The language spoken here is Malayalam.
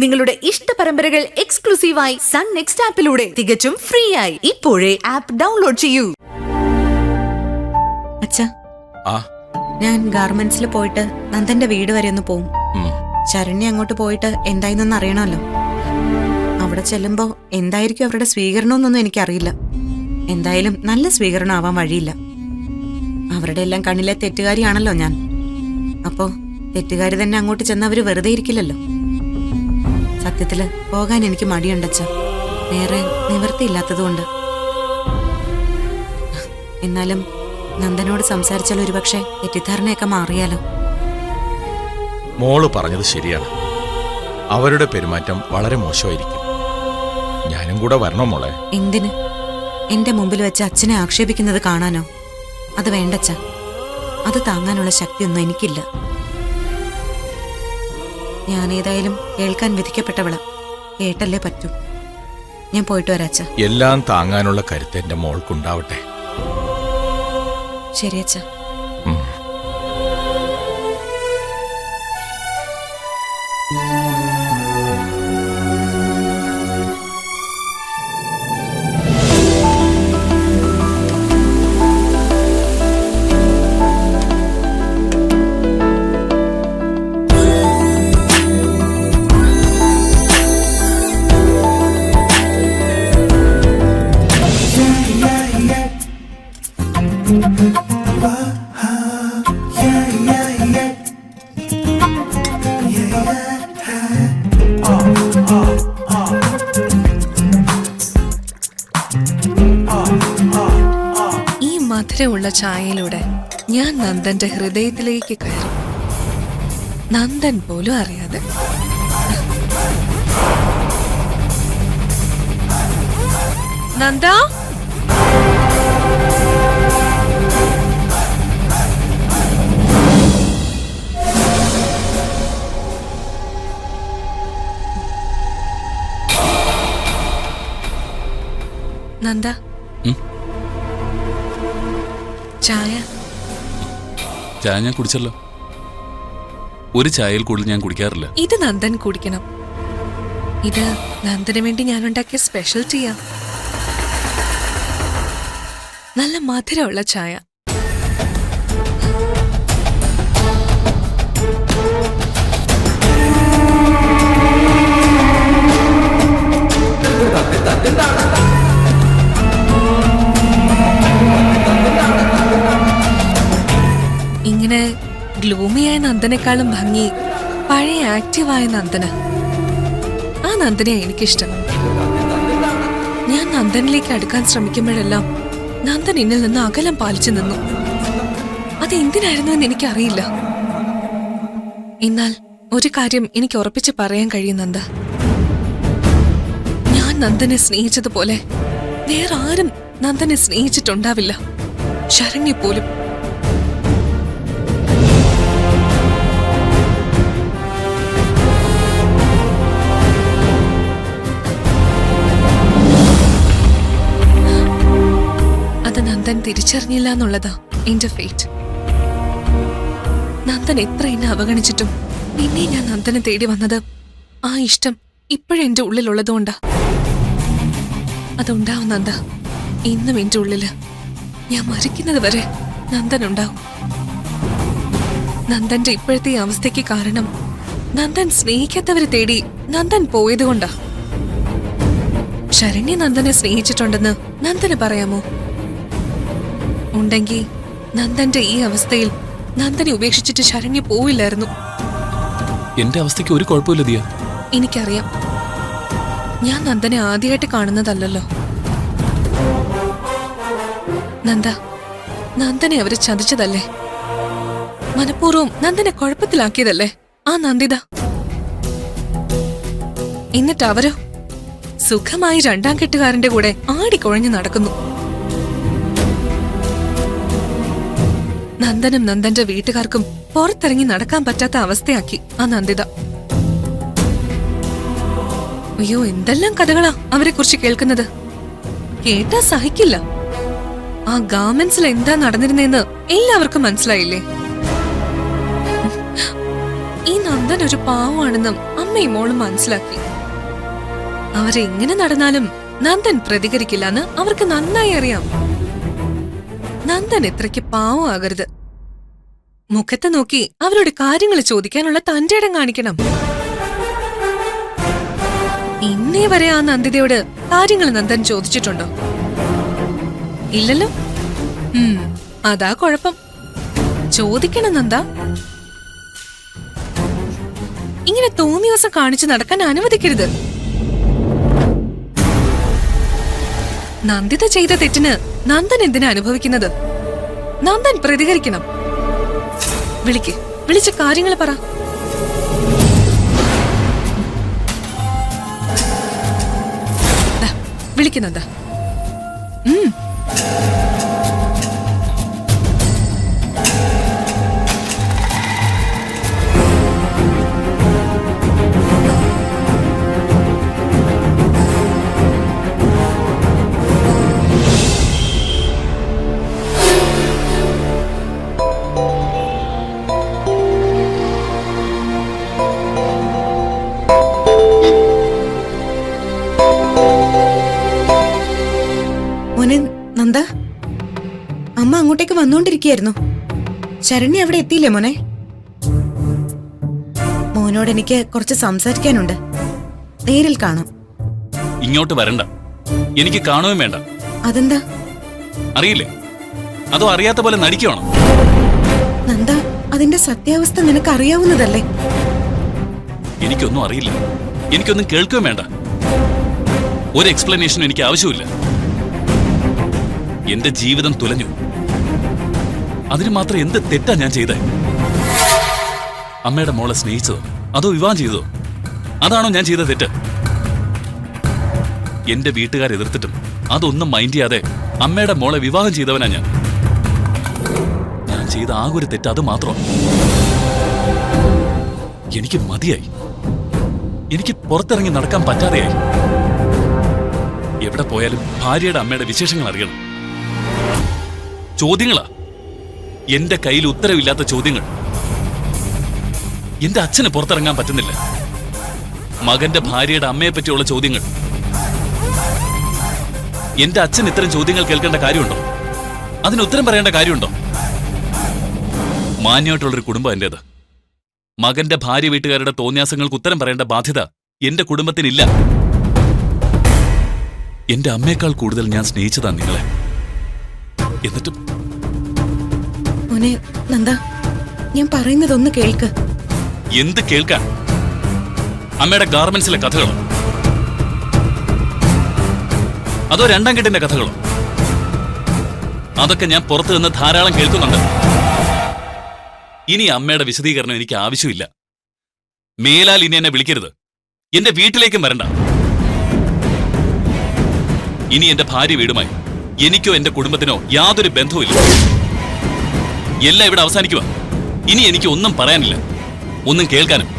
നിങ്ങളുടെ ഇഷ്ട പരമ്പരകൾ എക്സ്ക്ലൂസീവായി സൺ നെക്സ്റ്റ് ആപ്പിലൂടെ തികച്ചും ഫ്രീ ആയി ഇപ്പോഴേ ആപ്പ് ഡൗൺലോഡ് ചെയ്യൂ. അച്ഛാ, ഞാൻ ഗാർമെന്റ്സിൽ പോയിട്ട് നന്ദന്റെ വീട് വരെ ഒന്ന് പോവും. ശരണ്യ അങ്ങോട്ട് പോയിട്ട് എന്തായിന്നൊന്ന് അറിയണമല്ലോ. അവിടെ ചെല്ലുമ്പോ എന്തായിരിക്കും അവരുടെ സ്വീകരണമെന്നൊന്നും എനിക്കറിയില്ല. എന്തായാലും നല്ല സ്വീകരണം ആവാൻ വഴിയില്ല. അവരുടെ എല്ലാം കണ്ണിലെ തെറ്റുകാരിയാണല്ലോ ഞാൻ. അപ്പോ തെറ്റുകാരി തന്നെ അങ്ങോട്ട് ചെന്ന് അവര് വെറുതെ ഇരിക്കില്ലല്ലോ. സത്യത്തില് പോകാൻ എനിക്ക് മടിയുണ്ടച്ച, വേറെ നിവൃത്തിയില്ലാത്തതുകൊണ്ട്. എന്നാലും നന്ദനോട് സംസാരിച്ചാൽ ഒരുപക്ഷെ തെറ്റിദ്ധാരണയൊക്കെ മാറിയാലോ. മോള് പറഞ്ഞത് ശരിയാണ്. അവരുടെ പെരുമാറ്റം വളരെ മോശമായിരിക്കും. ഞാനും കൂടെ വരണോ മോളെ? എന്തിന്? എന്റെ മുമ്പിൽ വെച്ച് അച്ഛനെ ആക്ഷേപിക്കുന്നത് കാണാനോ? അത് വേണ്ടച്ച. അത് താങ്ങാനുള്ള ശക്തിയൊന്നും എനിക്കില്ല. ഞാനേതായാലും കേൾക്കാൻ വിധിക്കപ്പെട്ടവളാ. കേട്ടല്ലേ പറ്റൂ. ഞാൻ പോയിട്ട് വരാച്ച. എല്ലാം താങ്ങാനുള്ള കരുത്ത് എന്റെ മോൾക്കുണ്ടാവട്ടെ. ശരിയച്ച. മധുരമുള്ള ചായയിലൂടെ ഞാൻ നന്ദന്റെ ഹൃദയത്തിലേക്ക് കയറി. നന്ദൻ പോലും അറിയാതെ. നന്ദ, നന്ദ, ചായ. ചായ ഞാൻ കുടിച്ചല്ലോ. ഒരു ചായയിൽ കൂടുതൽ ഞാൻ കുടിക്കാറില്ല. ഇത് നന്ദൻ കുടിക്കണം. ഇത് നന്ദന് വേണ്ടി ഞാൻ ഉണ്ടാക്കിയ സ്പെഷ്യൽ ടീയാ. നല്ല മധുരമുള്ള ചായ. ഇങ്ങനെ ഗ്ലൂമിയായ നന്ദനേക്കാളും ഭംഗി പഴയ ആക്റ്റീവായ നന്ദന്. ആ നന്ദനെ എനിക്കിഷ്ടം. ഞാൻ നന്ദനിലേക്ക് അടുക്കാൻ ശ്രമിക്കുമ്പോഴെല്ലാം നന്ദൻ എന്നിൽ നിന്ന് അകലം പാലിച്ചു നിന്നു. അതെന്തിനായിരുന്നു എന്ന് എനിക്കറിയില്ല. എന്നാൽ ഒരു കാര്യം എനിക്ക് ഉറപ്പിച്ച് പറയാൻ കഴിയുന്നുണ്ട്. ഞാൻ നന്ദനെ സ്നേഹിച്ചതുപോലെ വേറെ ആരും നന്ദനെ സ്നേഹിച്ചിട്ടുണ്ടാവില്ല, ശരണ്യ പോലും. നന്ദൻ തിരിച്ചറിഞ്ഞില്ല എന്നുള്ളതാ എന്റെ ഫേറ്റ്. നന്ദൻ എത്ര എന്നെ അവഗണിച്ചിട്ടും പിന്നെ ഞാൻ നന്ദനെ തേടി വന്നത് ആ ഇഷ്ടം ഇപ്പോഴെന്റെ ഉള്ളിലുള്ളതുകൊണ്ടാ. അതുണ്ടാവും നന്ദ, ഇന്നും എന്റെ ഉള്ളില്. ഞാൻ മരിക്കുന്നത് വരെ നന്ദൻ ഉണ്ടാവും. നന്ദന്റെ ഇപ്പോഴത്തെ അവസ്ഥയ്ക്ക് കാരണം നന്ദൻ സ്നേഹിക്കാത്തവരെ തേടി നന്ദൻ പോയതുകൊണ്ടാ. ശരണ്യ നന്ദനെ സ്നേഹിച്ചിട്ടുണ്ടെന്ന് നന്ദന് പറയാമോ? ഉണ്ടെങ്കിൽ നന്ദന്റെ ഈ അവസ്ഥയിൽ നന്ദനെ ഉപേക്ഷിച്ചിട്ട് ശരണ്യ പോവില്ലായിരുന്നു. എന്റെ അവസ്ഥയ്ക്ക് ഒരു കുഴപ്പമില്ല ദിയ. എനിക്കറിയാം. ഞാൻ നന്ദനെ ആദ്യമായിട്ട് കാണുന്നതല്ലല്ലോ. നന്ദനെ അവര് ചതിച്ചതല്ലേ? മനഃപൂർവ്വം നന്ദനെ കുഴപ്പത്തിലാക്കിയതല്ലേ ആ നന്ദിത? എന്നിട്ട് അവരോ സുഖമായി രണ്ടാം കെട്ടുകാരന്റെ കൂടെ ആടിക്കൊഴഞ്ഞു നടക്കുന്നു. നന്ദനും നന്ദന്റെ വീട്ടുകാർക്കും പുറത്തിറങ്ങി നടക്കാൻ പറ്റാത്ത അവസ്ഥയാക്കി ആ നന്ദിത. അയ്യോ, എന്തെല്ലാം കഥകളാ അവരെ കുറിച്ച് കേൾക്കുന്നത്. കേട്ടാ സഹിക്കില്ല. ആ ഗാർമെന്റ്സിൽ എന്താ നടന്നിരുന്നെന്ന് എല്ലാവർക്കും മനസ്സിലായില്ലേ? ഈ നന്ദൻ ഒരു പാവമാണെന്നും അമ്മയും മോളും മനസ്സിലാക്കി. അവരെങ്ങനെ നടന്നാലും നന്ദൻ പ്രതികരിക്കില്ലെന്ന് അവർക്ക് നന്നായി അറിയാം. നന്ദൻ ഇത്രയ്ക്ക് പാവമാകരുത്. മുഖത്ത് നോക്കി അവരോട് കാര്യങ്ങൾ ചോദിക്കാനുള്ള തന്റെ ഇടം കാണിക്കണം. ഇന്നേ വരെ ആ നന്ദിതയോട് കാര്യങ്ങൾ നന്ദൻ ചോദിച്ചിട്ടുണ്ടോ? ഇല്ലല്ലോ. അതാ കുഴപ്പം. ചോദിക്കണം നന്ദ. ഇങ്ങനെ തോന്നിയ ദിവസം കാണിച്ചു നടക്കാൻ അനുവദിക്കരുത്. നന്ദിത ചെയ്ത തെറ്റിന് നന്ദൻ എന്തിനാ അനുഭവിക്കുന്നത്? നന്ദൻ പ്രതികരിക്കണം. വിളിച്ച് കാര്യങ്ങൾ പറ. വിളിക്കുന്നുണ്ടാ? മോനെ നന്ദ, അമ്മ അങ്ങോട്ടേക്ക് വന്നുകൊണ്ടിരിക്കുകയായിരുന്നു. ശരണ്യ അവിടെ എത്തിയില്ലേ മോനെ? മോനോട് എനിക്ക് കുറച്ച് സംസാരിക്കാനുണ്ട്. നേരിൽ കാണാം. ഇങ്ങോട്ട് വരണ്ട. എനിക്ക് കാണുകയും വേണ്ട. അതെന്താ? അറിയില്ലേ? അതോ അറിയാത്ത പോലെ നടിക്കുകയാണോ? നന്ദ, അതിന്റെ സത്യാവസ്ഥ നിനക്ക് അറിയാവുന്നതല്ലേ? എനിക്കൊന്നും അറിയില്ല. എനിക്കൊന്നും കേൾക്കുകയും വേണ്ട. ഒരു എക്സ്പ്ലനേഷനും എനിക്ക് ആവശ്യമില്ല. എന്റെ ജീവിതം തുലഞ്ഞു. അതിന് മാത്രം എന്ത് തെറ്റാ ഞാൻ ചെയ്തേ? അമ്മയുടെ മോളെ സ്നേഹിച്ചതോ അതോ വിവാഹം ചെയ്തതോ? അതാണോ ഞാൻ ചെയ്ത തെറ്റ്? എന്റെ വീട്ടുകാർ എതിർത്തിട്ടും അതൊന്നും മൈൻഡ് ചെയ്യാതെ അമ്മയുടെ മോളെ വിവാഹം ചെയ്തവനാ ഞാൻ. ഞാൻ ചെയ്ത ആകെ ഒരു തെറ്റ് അത് മാത്രം. എനിക്ക് മതിയായി. എനിക്ക് പുറത്തിറങ്ങി നടക്കാൻ പറ്റാതെയായി. എവിടെ പോയാലും ഭാര്യയുടെ അമ്മയുടെ വിശേഷങ്ങൾ അറിയണം. ചോദ്യങ്ങളാ, എന്റെ കയ്യിൽ ഉത്തരവില്ലാത്ത ചോദ്യങ്ങൾ. എന്റെ അച്ഛന് പുറത്തിറങ്ങാൻ പറ്റുന്നില്ല. മകന്റെ ഭാര്യയുടെ അമ്മയെ പറ്റിയുള്ള ചോദ്യങ്ങൾ. എന്റെ അച്ഛൻ ഇത്തരം ചോദ്യങ്ങൾ കേൾക്കേണ്ട കാര്യമുണ്ടോ? അതിന് ഉത്തരം പറയേണ്ട കാര്യമുണ്ടോ? മാന്യമായിട്ടുള്ളൊരു കുടുംബം എന്റേത്. മകന്റെ ഭാര്യ വീട്ടുകാരുടെ തോന്നിയാസങ്ങൾക്ക് ഉത്തരം പറയേണ്ട ബാധ്യത എന്റെ കുടുംബത്തിനില്ല. എന്റെ അമ്മയേക്കാൾ കൂടുതൽ ഞാൻ സ്നേഹിച്ചതാ നിങ്ങളെ. എന്നിട്ടും മോനെ നന്ദ, ഞാൻ പറയുന്നതൊന്ന് കേൾക്ക്. എന്ത് കേൾക്കാൻ? അമ്മയുടെ ഗാർമെന്റ്സിലെ കഥകളോ അതോ രണ്ടാം കെട്ടിന്റെ കഥകളോ? അതൊക്കെ ഞാൻ പുറത്തു നിന്ന് ധാരാളം കേൾക്കുന്നുണ്ട്. ഇനി അമ്മയുടെ വിശദീകരണം എനിക്ക് ആവശ്യമില്ല. മേലാൽ ഇനി എന്നെ വിളിക്കരുത്. എന്റെ വീട്ടിലേക്കും വരണ്ട. ഇനി എന്റെ ഭാര്യ വീടുമായി എനിക്കോ എന്റെ കുടുംബത്തിനോ യാതൊരു ബന്ധവുമില്ല. എല്ലാം ഇവിടെ അവസാനിക്കുക. ഇനി എനിക്ക് ഒന്നും പറയാനില്ല, ഒന്നും കേൾക്കാനും.